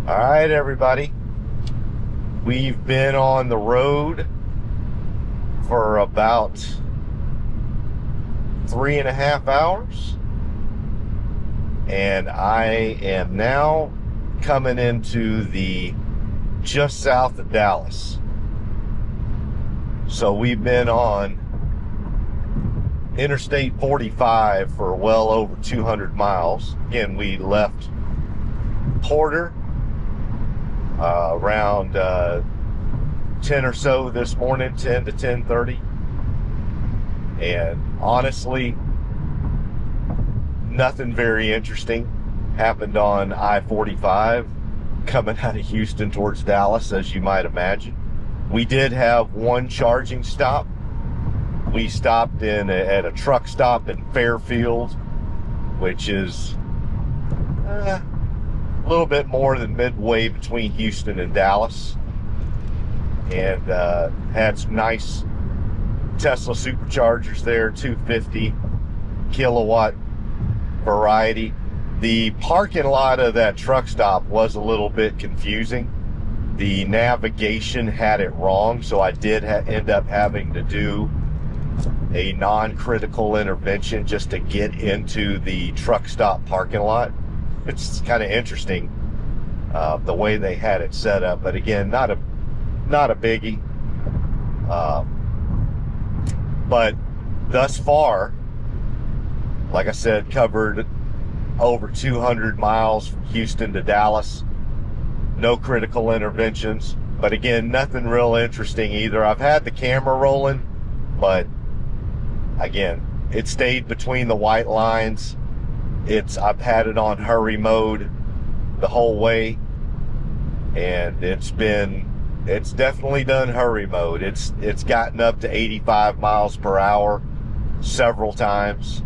All right, everybody. We've been on the road for about 3.5 hours, and I am now coming into the just south of Dallas. So we've been on Interstate 45 for well over 200 miles. Again, we left Porter around 10 or so this morning, 10 to 10:30. And honestly, nothing very interesting happened on I-45 coming out of Houston towards Dallas, as you might imagine. We did have one charging stop. We stopped at a truck stop in Fairfield, which is a little bit more than midway between Houston and Dallas, and had some nice Tesla superchargers there, 250 kilowatt variety. The parking lot of that truck stop was a little bit confusing. The navigation had it wrong, so I did end up having to do a non-critical intervention just to get into the truck stop parking lot. It's kind of interesting the way they had it set up, but again, not a biggie. But thus far, like I said, covered over 200 miles from Houston to Dallas. No critical interventions, but again, nothing real interesting either. I've had the camera rolling, but again, it stayed between the white lines. I've had it on hurry mode the whole way, and it's definitely done hurry mode. It's gotten up to 85 miles per hour several times,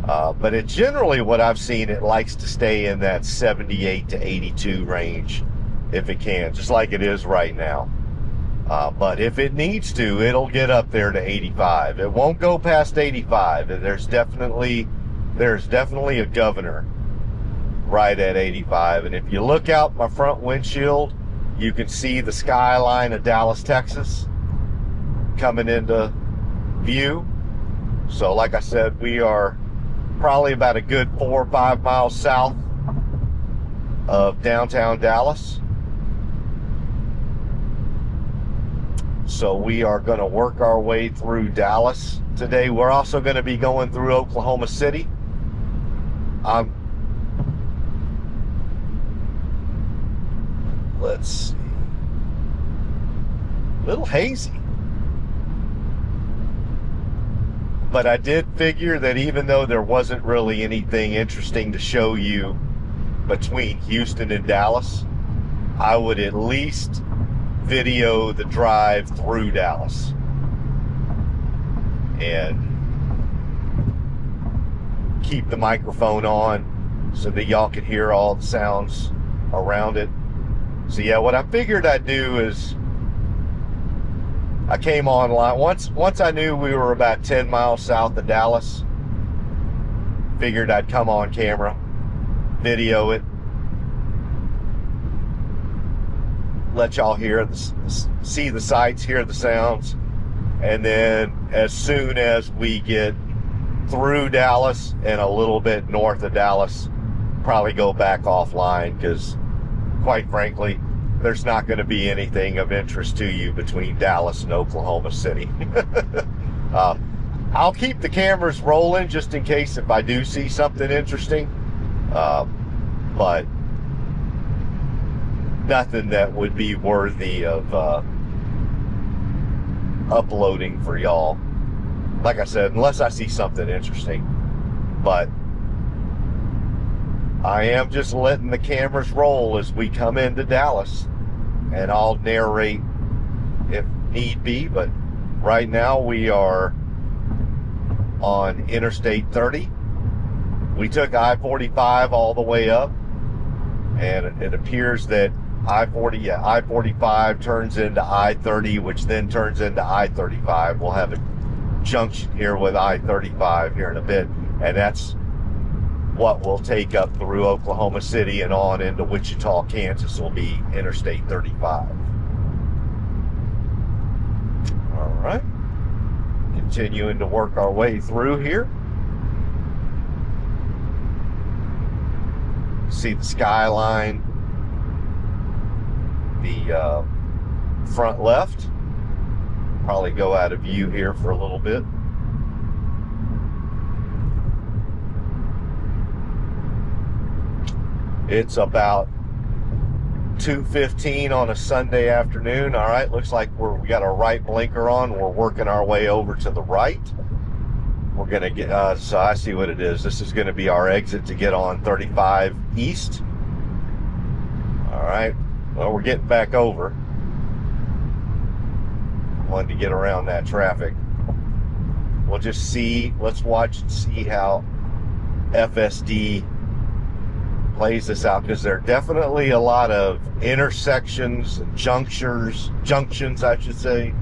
but it generally, what I've seen, it likes to stay in that 78 to 82 range if it can, just like it is right now. But if it needs to, it'll get up there to 85. It won't go past 85. There's definitely a governor right at 85. And if you look out my front windshield, you can see the skyline of Dallas, Texas coming into view. So like I said, we are probably about a good 4 or 5 miles south of downtown Dallas. So we are going to work our way through Dallas today. We're also going to be going through Oklahoma City. Let's see. A little hazy. But I did figure that even though there wasn't really anything interesting to show you between Houston and Dallas, I would at least video the drive through Dallas and keep the microphone on so that y'all can hear all the sounds around it. So yeah, what I figured I'd do is I came online once I knew we were about 10 miles south of Dallas. Figured I'd come on camera, video it, let y'all see the sights, hear the sounds, and then as soon as we get through Dallas and a little bit north of Dallas, probably go back offline, because quite frankly, there's not going to be anything of interest to you between Dallas and Oklahoma City. I'll keep the cameras rolling just in case if I do see something interesting, but nothing that would be worthy of uploading for y'all. Like I said, unless I see something interesting. But I am just letting the cameras roll as we come into Dallas, and I'll narrate if need be. But right now we are on Interstate 30. We took I-45 all the way up, and it appears that I-45 turns into I-30, which then turns into I-35. We'll have a junction here with I-35 here in a bit, and that's what will take up through Oklahoma City and on into Wichita, Kansas will be Interstate 35. All right. Continuing to work our way through here. See the skyline, the front left. Probably go out of view here for a little bit. It's about 2:15 on a Sunday afternoon. All right, looks like we got our right blinker on. We're working our way over to the right. We're gonna get, so I see what it is. This is gonna be our exit to get on 35 East. All right, well, we're getting back over. Wanted to get around that traffic. We'll just see, let's watch and see how FSD plays this out, because there are definitely a lot of intersections and junctions, I should say,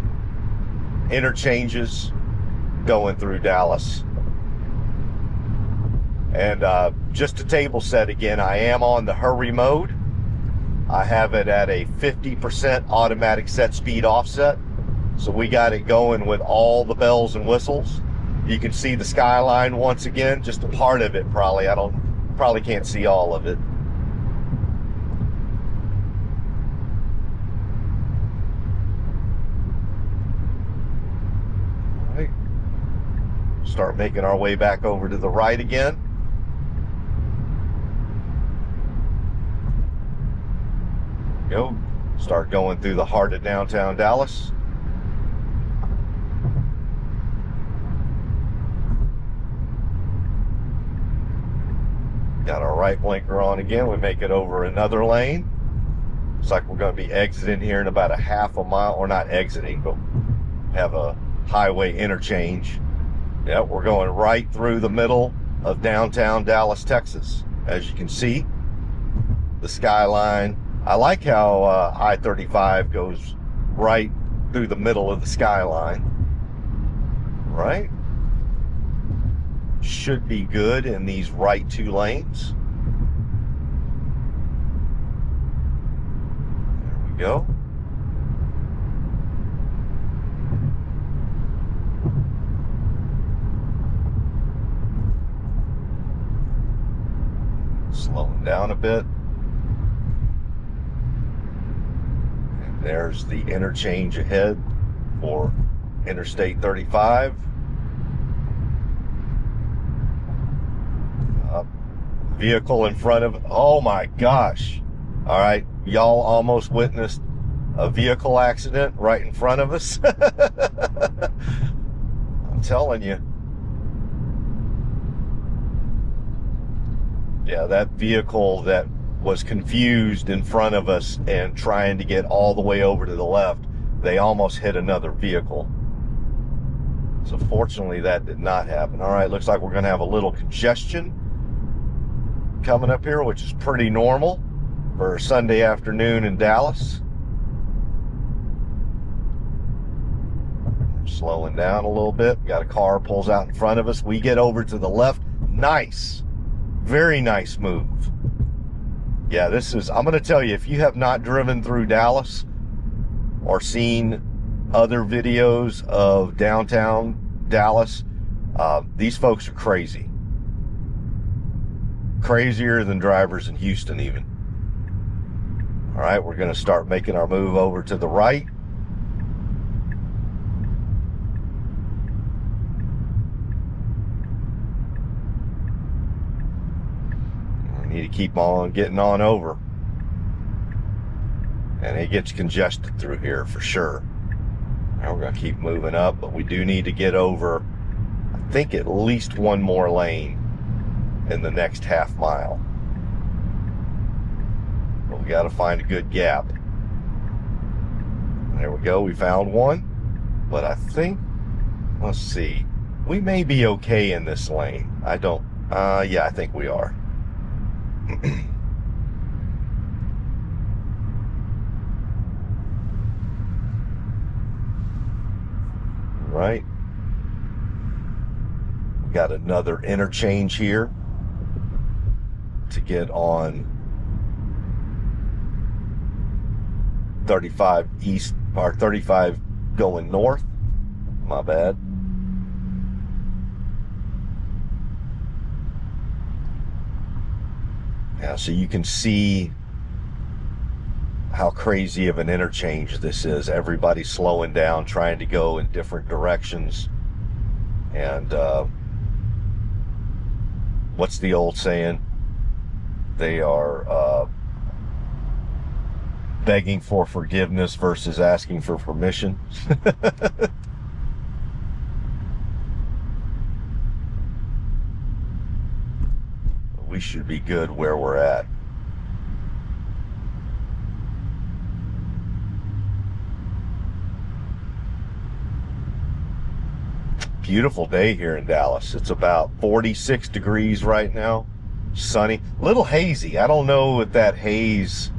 interchanges going through Dallas. And just to table set again, I am on the hurry mode. I have it at a 50% automatic set speed offset. So we got it going with all the bells and whistles. You can see the skyline once again, just a part of it probably. Probably can't see all of it. All right. Start making our way back over to the right again. Go. Start going through the heart of downtown Dallas. Got our right blinker on again. We make it over another lane. Looks like we're going to be exiting here in about a half a mile, or not exiting, but have a highway interchange. Yep, we're going right through the middle of downtown Dallas, Texas. As you can see, the skyline. I like how I-35 goes right through the middle of the skyline. Right? Should be good in these right two lanes. There we go. Slowing down a bit. And there's the interchange ahead for Interstate 35. Vehicle in front of, oh my gosh. All right, y'all almost witnessed a vehicle accident right in front of us. I'm telling you. Yeah, that vehicle that was confused in front of us and trying to get all the way over to the left, they almost hit another vehicle. So fortunately that did not happen. All right, looks like we're gonna have a little congestion coming up here, which is pretty normal for a Sunday afternoon in Dallas. We're slowing down a little bit. We got a car pulls out in front of us. We get over to the left. Nice. Very nice move. Yeah, this is, I'm going to tell you, if you have not driven through Dallas or seen other videos of downtown Dallas, these folks are crazy. Crazier than drivers in Houston even. All right, we're going to start making our move over to the right. We need to keep on getting on over. And it gets congested through here for sure. Now we're going to keep moving up, but we do need to get over, I think, at least one more lane in the next half mile. But we got to find a good gap. There we go, we found one. But I think, let's see, we may be okay in this lane. I don't, yeah, I think we are. Right. We got another interchange here. to get on 35 east, or 35 going north. My bad. Yeah, so you can see how crazy of an interchange this is. Everybody's slowing down, trying to go in different directions. And what's the old saying? They are begging for forgiveness versus asking for permission. We should be good where we're at. Beautiful day here in Dallas. It's about 46 degrees right now. Sunny, a little hazy. I don't know if that haze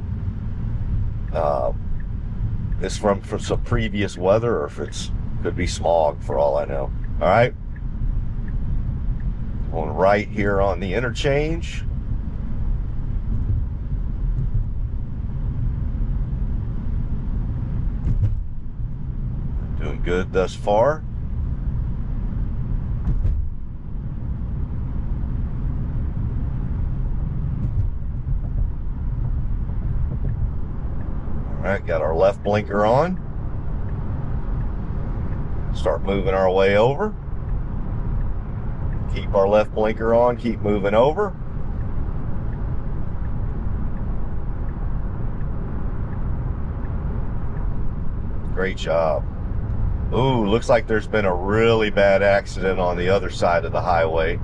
is from some previous weather, or if it's could be smog for all I know. All right, going right here on the interchange. Doing good thus far. All right, got our left blinker on. Start moving our way over. Keep our left blinker on, keep moving over. Great job. Ooh, looks like there's been a really bad accident on the other side of the highway.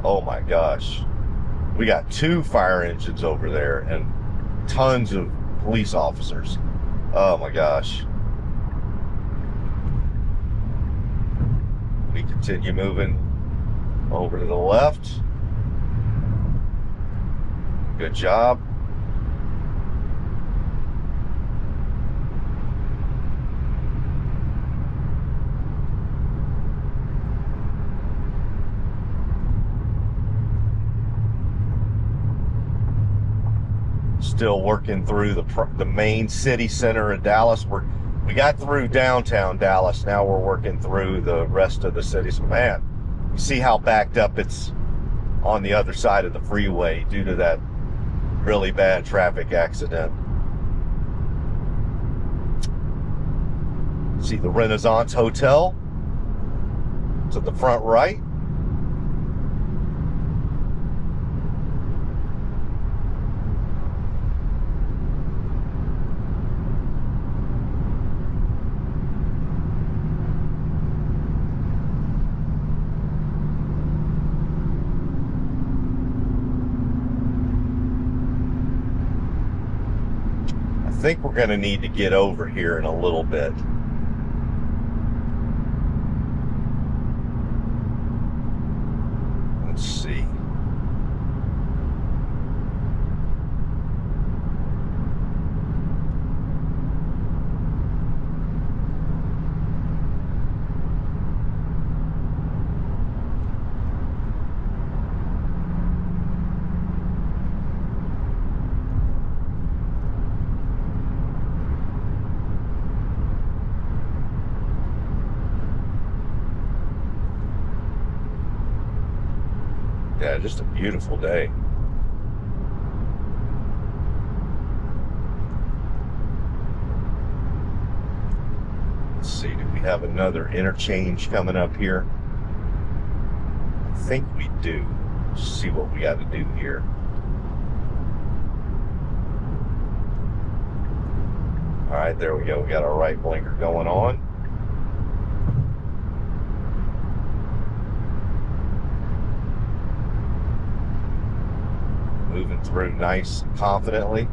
Oh my gosh. We got 2 fire engines over there and tons of police officers. Oh my gosh. We continue moving over to the left. Good job. Still working through the main city center of Dallas. We got through downtown Dallas. Now we're working through the rest of the city. So man, you see how backed up it's on the other side of the freeway due to that really bad traffic accident. See the Renaissance Hotel to the front right. I think we're going to need to get over here in a little bit. Let's see. Yeah, just a beautiful day. Let's see, do we have another interchange coming up here? I think we do. Let's see what we got to do here. All right, there we go. We got our right blinker going on. Moving through nice and confidently.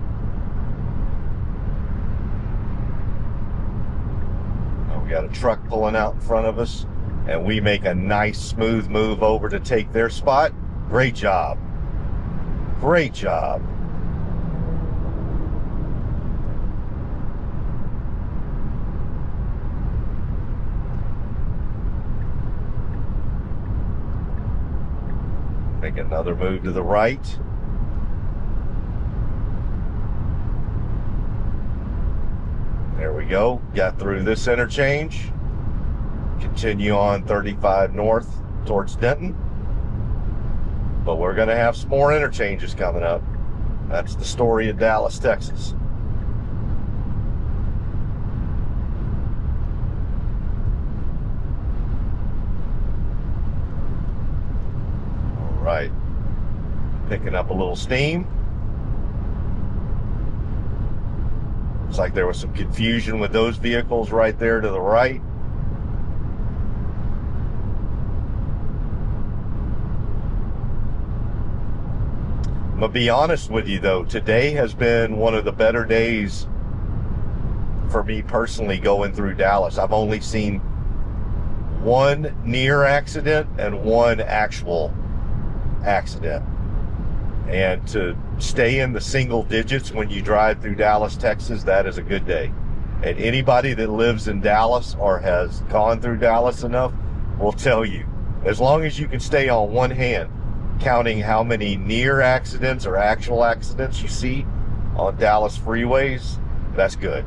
Oh, we got a truck pulling out in front of us, and we make a nice smooth move over to take their spot. Great job. Great job. Make another move to the right. we go. Got through this interchange. Continue on 35 north towards Denton. But we're going to have some more interchanges coming up. That's the story of Dallas, Texas. All right. Picking up a little steam. Looks like there was some confusion with those vehicles right there to the right. I'm gonna be honest with you though, today has been one of the better days for me personally going through Dallas. I've only seen one near accident and one actual accident. And to stay in the single digits when you drive through Dallas, Texas, that is a good day. And anybody that lives in Dallas or has gone through Dallas enough will tell you, as long as you can stay on one hand, counting how many near accidents or actual accidents you see on Dallas freeways, that's good.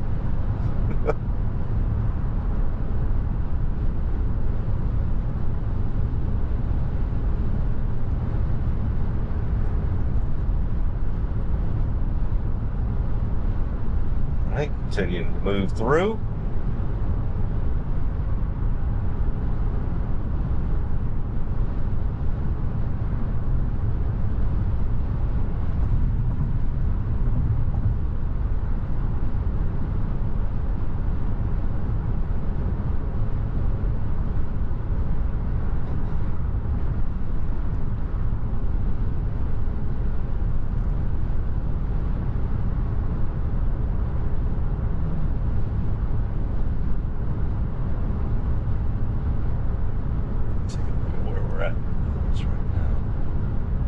Continuing to move through.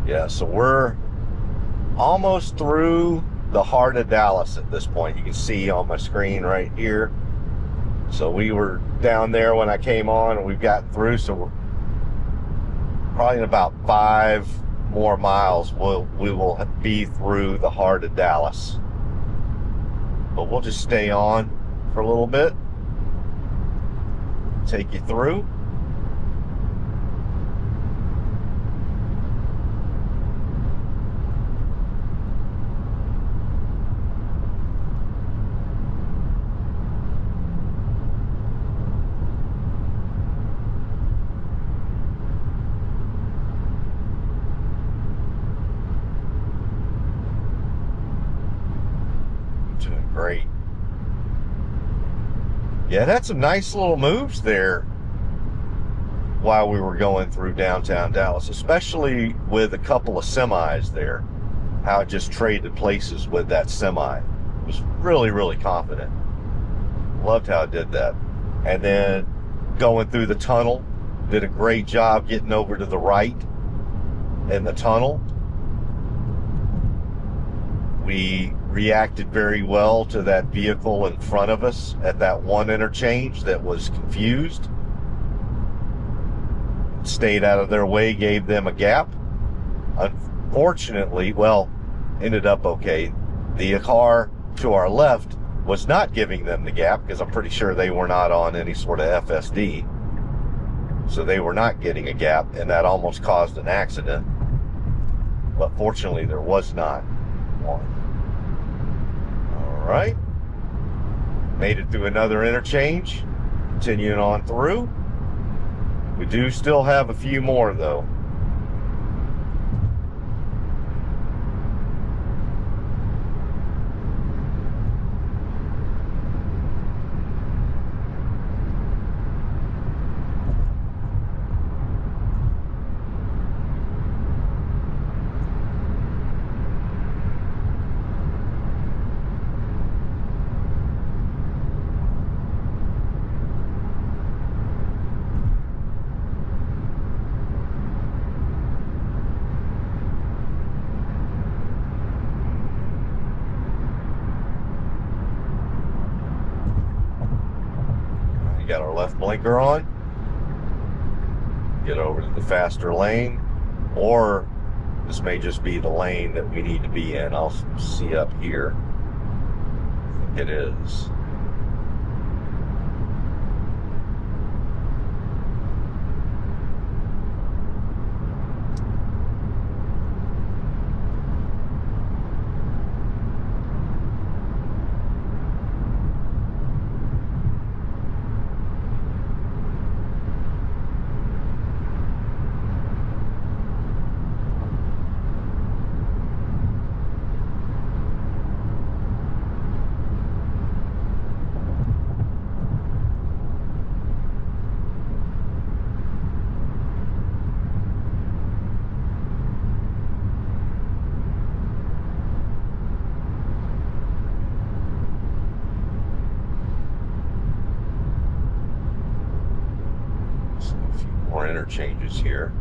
Yeah, so we're almost through the heart of Dallas at this point. You can see on my screen right here. So we were down there when I came on, and we've gotten through, so we're probably in about 5 more miles we will be through the heart of Dallas. But we'll just stay on for a little bit, take you through. Great. Yeah, it had some nice little moves there while we were going through downtown Dallas, especially with a couple of semis there. How it just traded places with that semi. It was really, really confident. Loved how it did that. And then going through the tunnel, did a great job getting over to the right in the tunnel. We reacted very well to that vehicle in front of us at that one interchange that was confused. Stayed out of their way, gave them a gap. Unfortunately, well, ended up okay. The car to our left was not giving them the gap because I'm pretty sure they were not on any sort of FSD. So they were not getting a gap, and that almost caused an accident. But fortunately, there was not one. All right, made it through another interchange, continuing on through. We do still have a few more though. Got our left blinker on. Get over to the faster lane, or this may just be the lane that we need to be in. I'll see up here. I think it is. More interchanges here.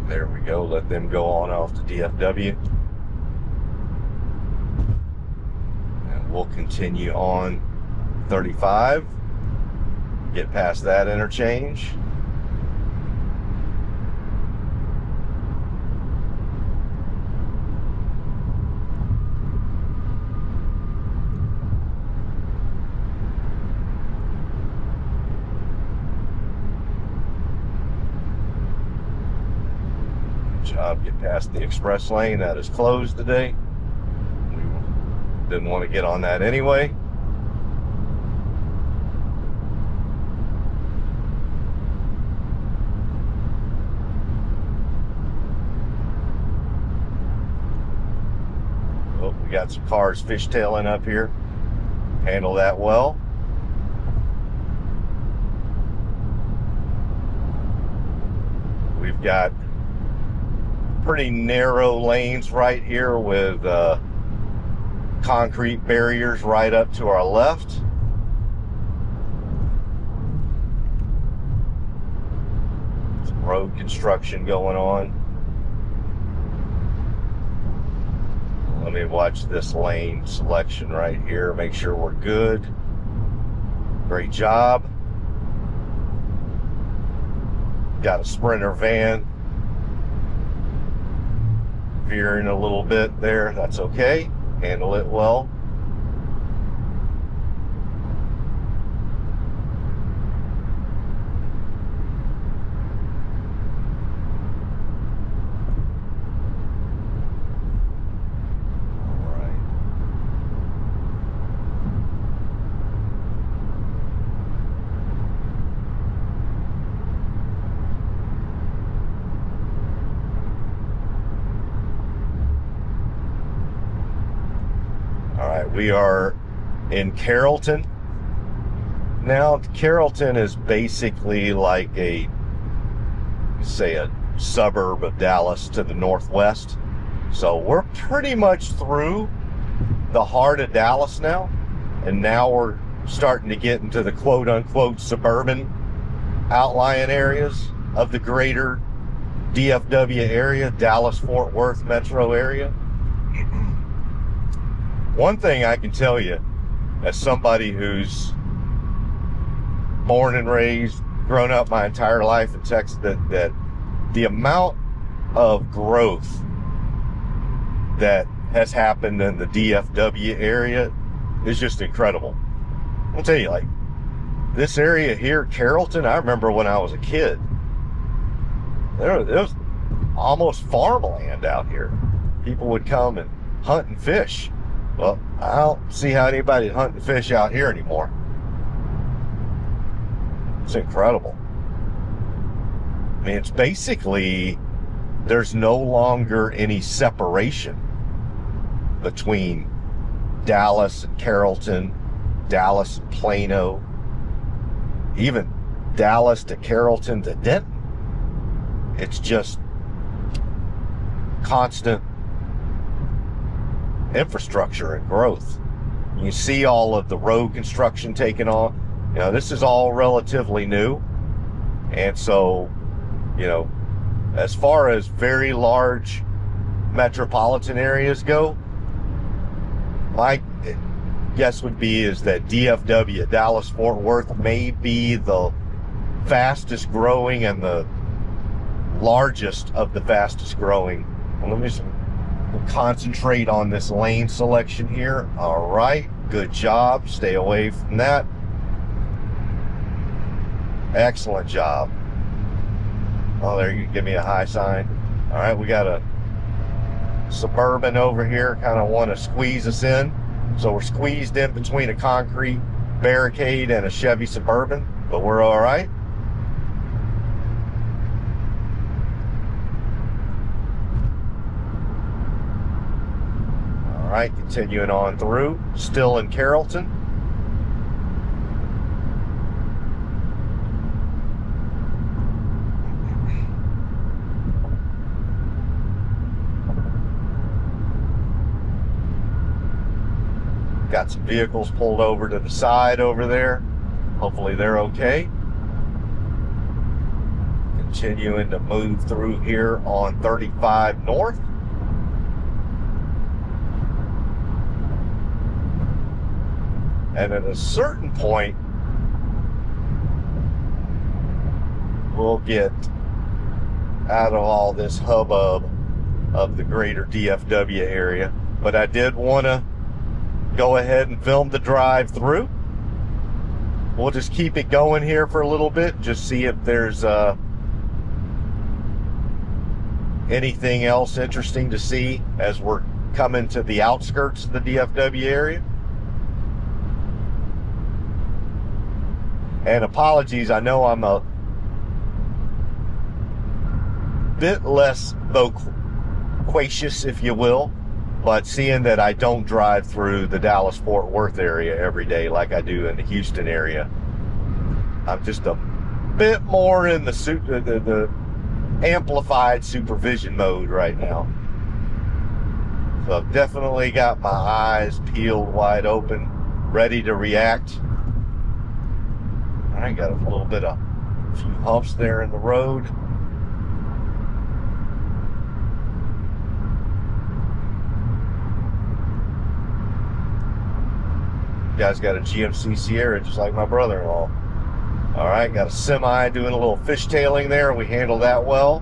There we go. Let them go on off to DFW. And we'll continue on 35. Get past that interchange. Get past the express lane that is closed today. We didn't want to get on that anyway. Oh, we got some cars fishtailing up here. Handle that well. We've got pretty narrow lanes right here with concrete barriers right up to our left. Some road construction going on. Let me watch this lane selection right here, make sure we're good. Great job. Got a Sprinter van veering a little bit there. That's okay. Handle it well. We are in Carrollton. Now, Carrollton is basically like a suburb of Dallas to the northwest. So we're pretty much through the heart of Dallas now. And now we're starting to get into the quote unquote suburban outlying areas of the greater DFW area, Dallas-Fort Worth metro area. One thing I can tell you, as somebody who's born and raised, grown up my entire life in Texas, that the amount of growth that has happened in the DFW area is just incredible. I'll tell you, like, this area here, Carrollton, I remember when I was a kid, there was almost farmland out here. People would come and hunt and fish. Well, I don't see how anybody's hunting fish out here anymore. It's incredible. I mean, it's basically, there's no longer any separation between Dallas and Carrollton, Dallas and Plano, even Dallas to Carrollton to Denton. It's just constant infrastructure and growth. You see all of the road construction taken on. You know, this is all relatively new. And so, you know, as far as very large metropolitan areas go, my guess would be is that DFW, Dallas-Fort Worth, may be the fastest growing and the largest of the fastest growing. Well, let me just concentrate on this lane selection here. All right, good job. Stay away from that. Excellent job. Oh, there, you give me a high sign. All right, we got a Suburban over here, kind of want to squeeze us in. So we're squeezed in between a concrete barricade and a Chevy Suburban, but we're all right. All right, continuing on through, still in Carrollton. Got Got some vehicles pulled over to the side over there. Hopefully they're okay. Continuing to move through here on 35 North. And at a certain point, we'll get out of all this hubbub of the greater DFW area. But I did want to go ahead and film the drive through. We'll just keep it going here for a little bit, just see if there's anything else interesting to see as we're coming to the outskirts of the DFW area. And apologies, I know I'm a bit less loquacious, if you will, but seeing that I don't drive through the Dallas-Fort Worth area every day like I do in the Houston area, I'm just a bit more in the amplified supervision mode right now. So I've definitely got my eyes peeled wide open, ready to react. I got a little bit of a few humps there in the road. Guy's got a GMC Sierra just like my brother-in-law. All right, got a semi doing a little fishtailing there. We handled that well.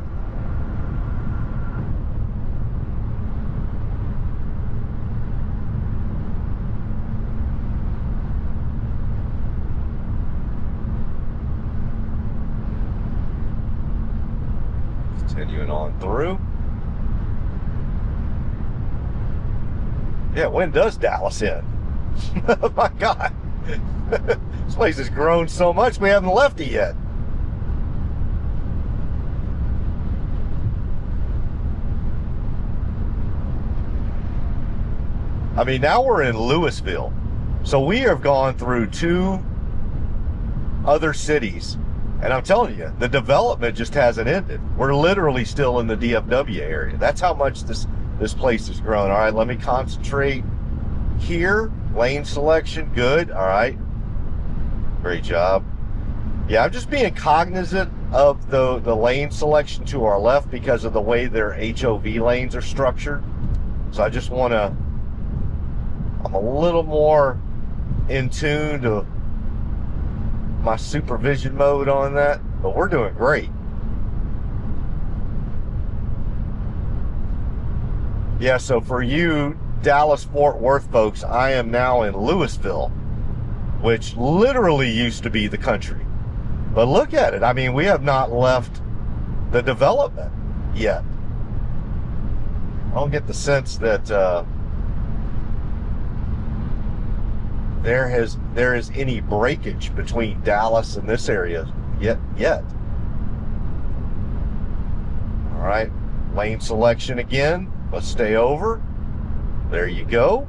Continuing on through. Yeah, when does Dallas end? Oh my God. This place has grown so much we haven't left it yet. I mean, now we're in Louisville. So we have gone through 2 other cities. And I'm telling you, the development just hasn't ended. We're literally still in the DFW area. That's how much this place has grown. All right, let me concentrate here. Lane selection, good. All right, great job. Yeah, I'm just being cognizant of the lane selection to our left because of the way their HOV lanes are structured. So I just want to, I'm a little more in tune to my supervision mode on that, but we're doing great. Yeah, so for you Dallas-Fort Worth folks, I am now in Louisville, which literally used to be the country. But look at it. I mean, we have not left the development yet. I don't get the sense that there is any breakage between Dallas and this area yet. All right, lane selection again. Let's stay over. There you go.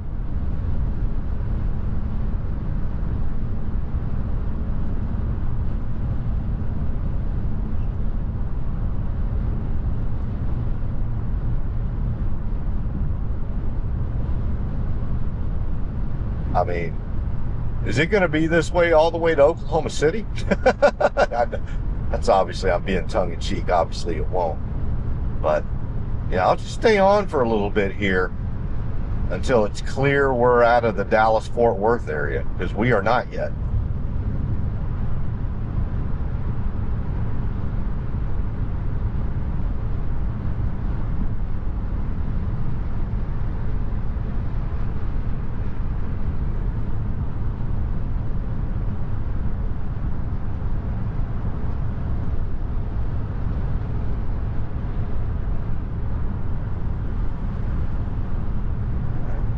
I mean, is it going to be this way all the way to Oklahoma City? That's obviously, I'm being tongue-in-cheek. Obviously it won't. But, yeah, I'll just stay on for a little bit here until it's clear we're out of the Dallas-Fort Worth area, because we are not yet.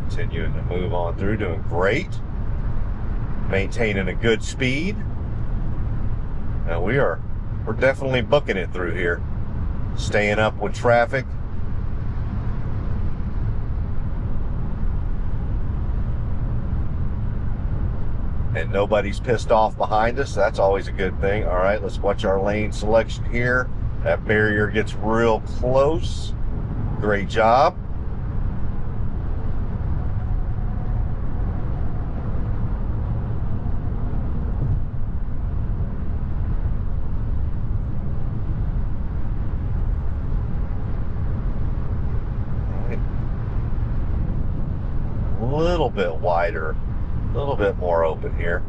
Continuing to move on through, doing great, maintaining a good speed. Now we're definitely booking it through here, staying up with traffic. And nobody's pissed off behind us. That's always a good thing. All right, let's watch our lane selection here. That barrier gets real close. Great job. little bit wider, a little bit more open here.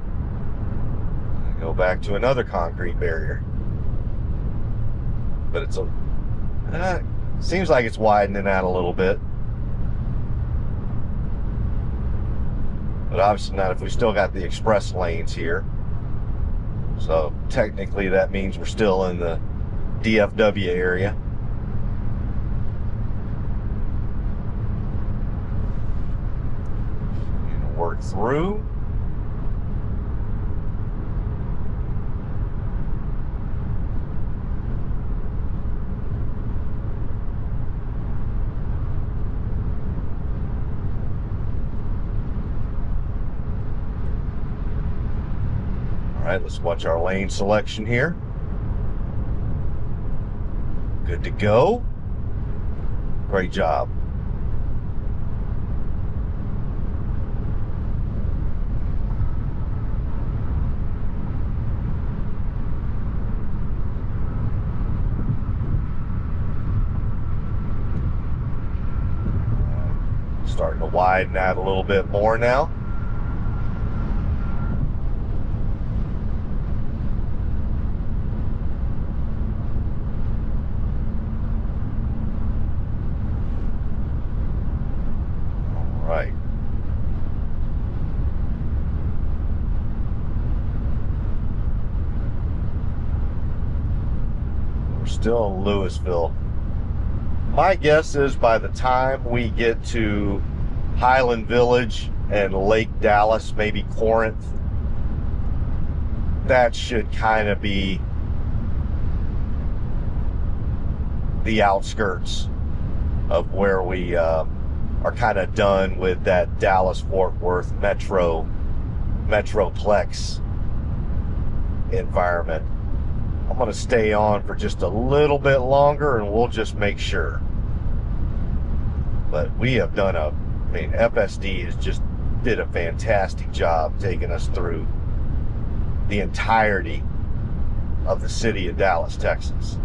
Go back to another concrete barrier. But it's seems like it's widening out a little bit. But obviously not if we still got the express lanes here. So technically that means we're still in the DFW area. Work through. All right, let's watch our lane selection here. Good to go. Great job. Starting to widen out a little bit more now. All right. We're still in Louisville. My guess is by the time we get to Highland Village and Lake Dallas, maybe Corinth, that should kind of be the outskirts of where we are kind of done with that Dallas-Fort Worth metroplex environment. I'm going to stay on for just a little bit longer and we'll just make sure. But we have done FSD has just did a fantastic job taking us through the entirety of the city of Dallas, Texas.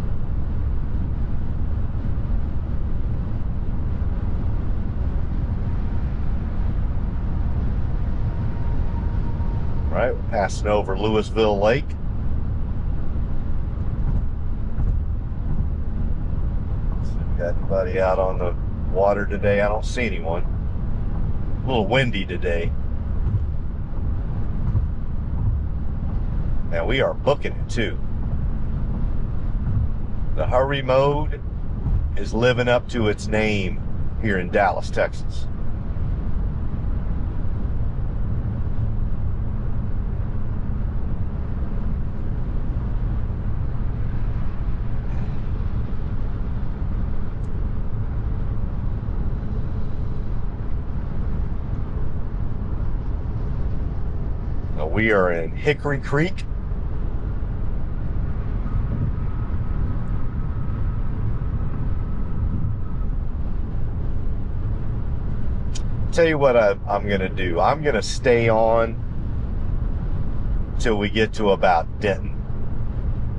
All right, we're passing over Louisville Lake. Got anybody out on the water today? I don't see anyone. A little windy today. Now we are booking it too. The hurry mode is living up to its name here in Dallas, Texas. We are in Hickory Creek. Tell you what I'm going to do. I'm going to stay on till we get to about Denton.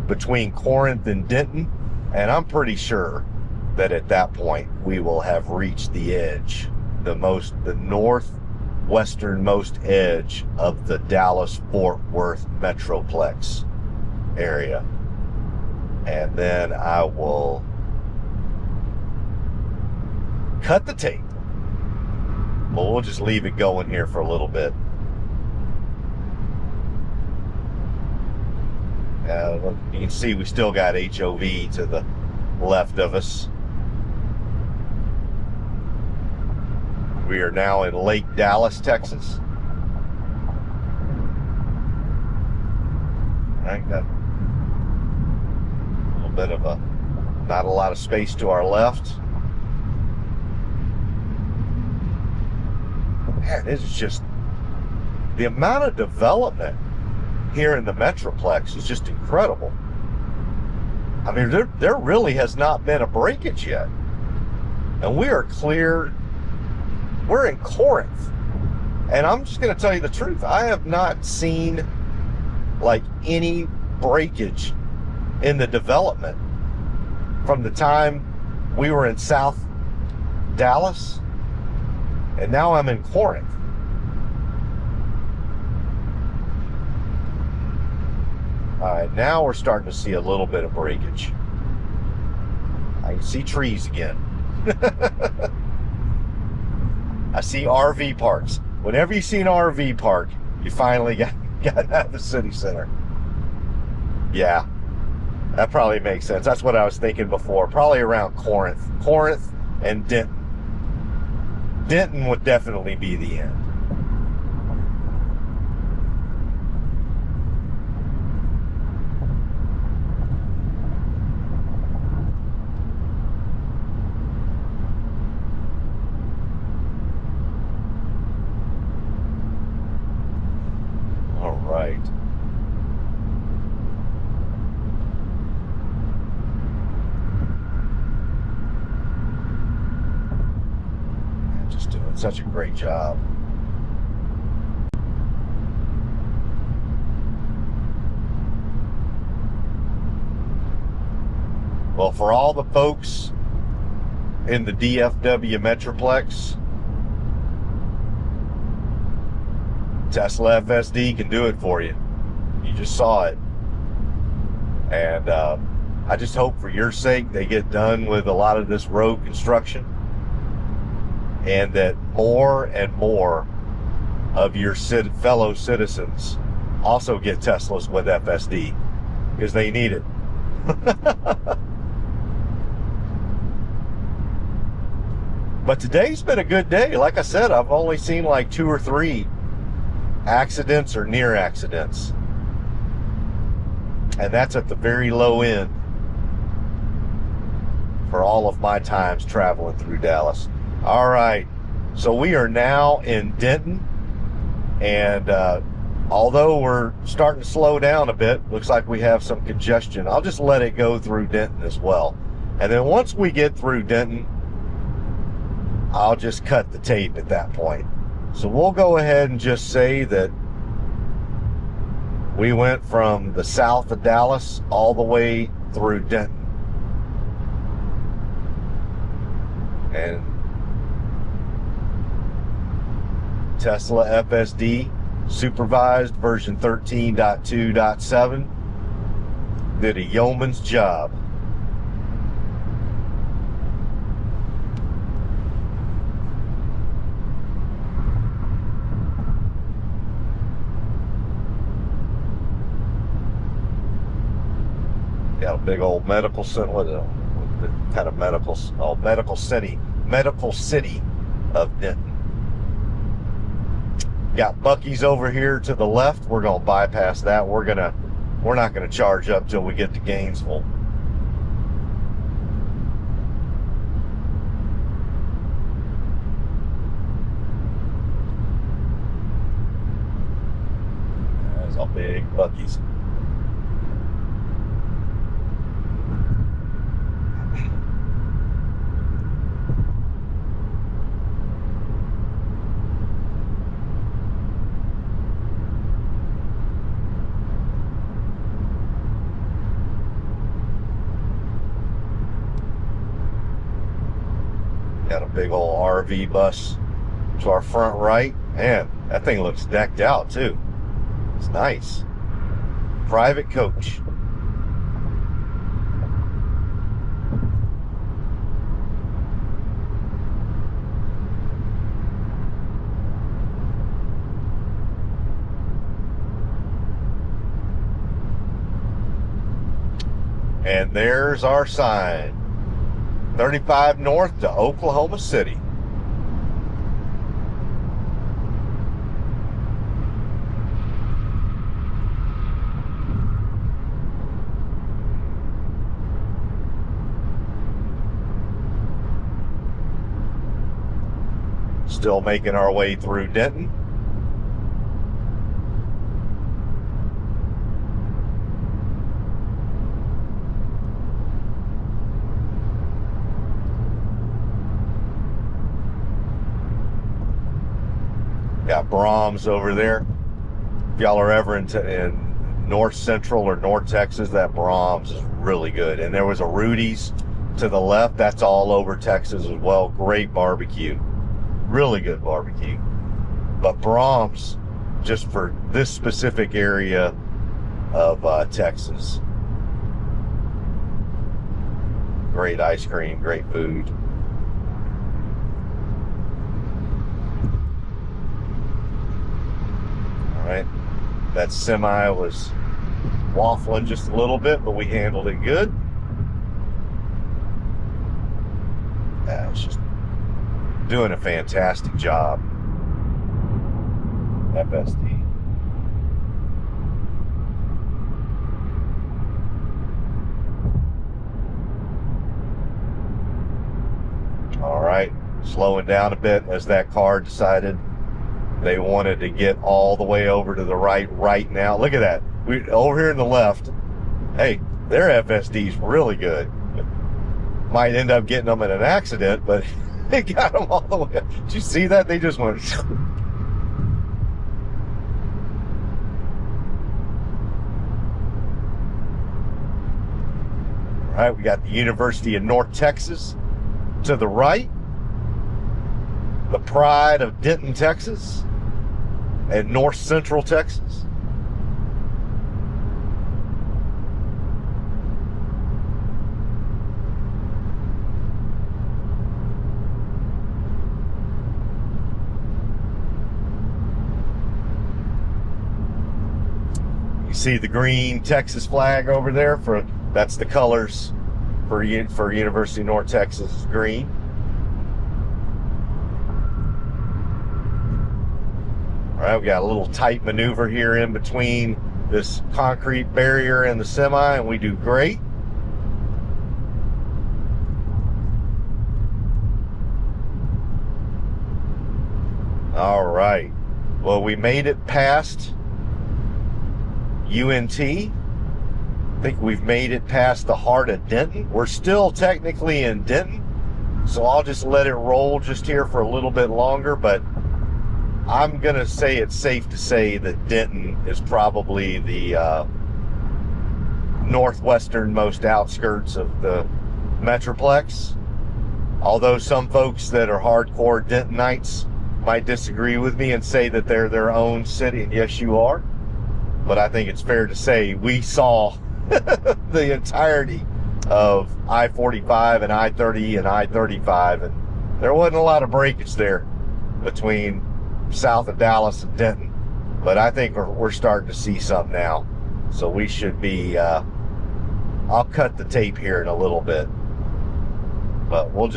Between Corinth and Denton. And I'm pretty sure that at that point we will have reached the edge. The northwesternmost edge of the Dallas-Fort Worth metroplex area. And then I will cut the tape. But we'll just leave it going here for a little bit. You can see we still got HOV to the left of us. We are now in Lake Dallas, Texas. I got a little bit of not a lot of space to our left. Man, this is just, the amount of development here in the Metroplex is just incredible. I mean, there really has not been a breakage yet. And we are clear. We're in Corinth. And I'm just going to tell you the truth. I have not seen like any breakage in the development from the time we were in South Dallas And now I'm in Corinth. All right, now we're starting to see a little bit of breakage. I can see trees again. I see RV parks. Whenever you see an RV park, you finally got out of the city center. Yeah, that probably makes sense. That's what I was thinking before. Probably around Corinth. Corinth and Denton. Denton would definitely be the end. All right. Just doing such a great job. Well, for all the folks in the DFW Metroplex, Tesla FSD can do it for you. You just saw it. And I just hope for your sake they get done with a lot of this road construction, and that more and more of your fellow citizens also get Teslas with FSD, because they need it. But today's been a good day. Like I said, I've only seen like 2 or 3 accidents or near accidents. And that's at the very low end for all of my times traveling through Dallas. All right, so we are now in Denton, and although we're starting to slow down a bit, looks like we have some congestion. I'll just let it go through Denton as well. And then once we get through Denton, I'll just cut the tape at that point. So we'll go ahead and just say that we went from the south of Dallas all the way through Denton. And Tesla FSD supervised version 13.2.7 did a yeoman's job. Got a big old medical center. What kind of medical? Oh, medical city of Denton. Got Buc-ee's over here to the left. We're gonna bypass that. We're not gonna charge up till we get to Gainesville. There's a big Buc-ee's. Got a big old RV bus to our front right. Man, that thing looks decked out too. It's nice. Private coach. And there's our sign. 35 north to Oklahoma City. Still making our way through Denton. Got Brahms over there. If y'all are ever in North Central or North Texas, that Brahms is really good. And there was a Rudy's to the left. That's all over Texas as well. Great barbecue. really good barbecue. But Brahms, just for this specific area of Texas. Great ice cream, great food. All right, that semi was waffling just a little bit, but we handled it good. It's just doing a fantastic job. FSD. All right, slowing down a bit as that car decided they wanted to get all the way over to the right now. Look at that. We over here in the left. Hey, their FSD's really good. Might end up getting them in an accident, but they got them all the way. Did you see that? They just went. All right, we got the University of North Texas to the right, the pride of Denton, Texas, and North Central Texas. You see the green Texas flag over there? That's the colors for University of North Texas is green. All right, we got a little tight maneuver here in between this concrete barrier and the semi, and we do great. All right, well, we made it past UNT. I think we've made it past the heart of Denton. We're still technically in Denton, so I'll just let it roll just here for a little bit longer, but I'm going to say it's safe to say that Denton is probably the northwesternmost outskirts of the Metroplex. Although some folks that are hardcore Dentonites might disagree with me and say that they're their own city, and yes, you are. But I think it's fair to say we saw the entirety of I-45 and I-30 and I-35, and there wasn't a lot of breakage there between south of Dallas and Denton. But I think we're starting to see some now, so we should be I'll cut the tape here in a little bit, but we'll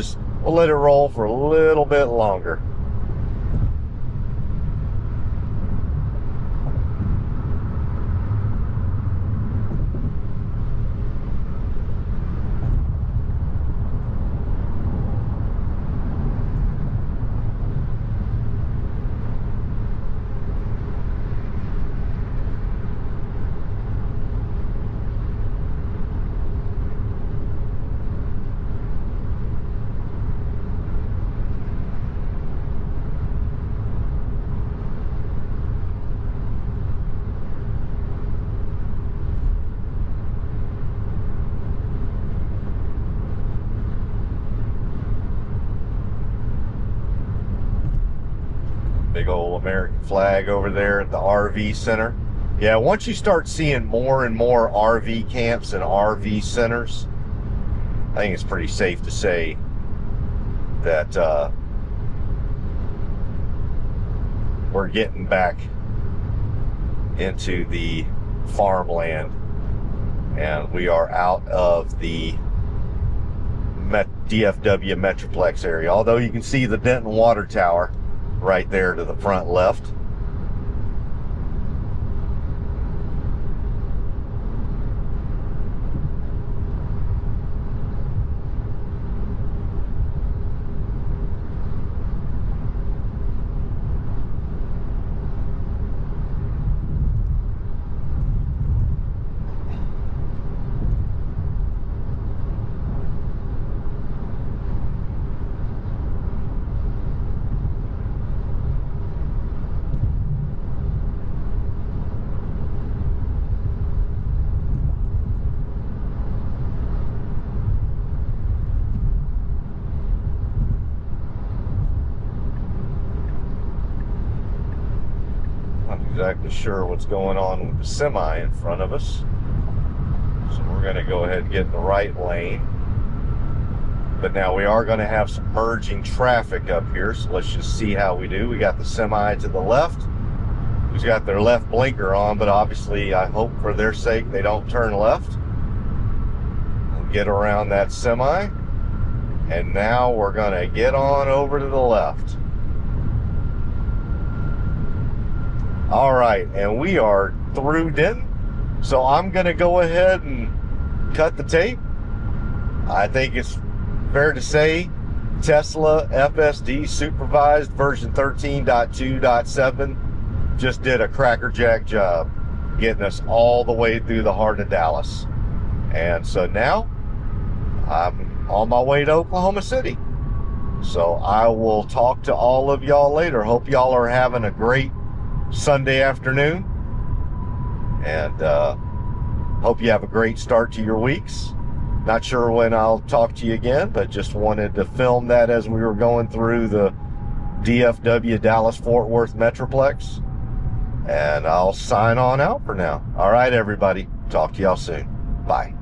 let it roll for a little bit longer. Big old American flag over there at the RV center. Yeah, once you start seeing more and more RV camps and RV centers, I think it's pretty safe to say that we're getting back into the farmland, and we are out of the DFW Metroplex area. Although you can see the Denton Water Tower right there to the front left. exactly sure what's going on with the semi in front of us. So we're going to go ahead and get in the right lane. But now we are going to have some merging traffic up here, so let's just see how we do. We got the semi to the left, who's got their left blinker on, but obviously I hope for their sake they don't turn left. We'll get around that semi, and now we're going to get on over to the left. All right, and we are through Denton, so I'm going to go ahead and cut the tape. I think it's fair to say Tesla FSD supervised version 13.2.7 just did a crackerjack job getting us all the way through the heart of Dallas. And so now I'm on my way to Oklahoma City. So I will talk to all of y'all later. Hope y'all are having a great Sunday afternoon, and hope you have a great start to your weeks. Not sure when I'll talk to you again, but just wanted to film that as we were going through the DFW Dallas-Fort Worth Metroplex. And I'll sign on out for now. All right, everybody. Talk to y'all soon. Bye.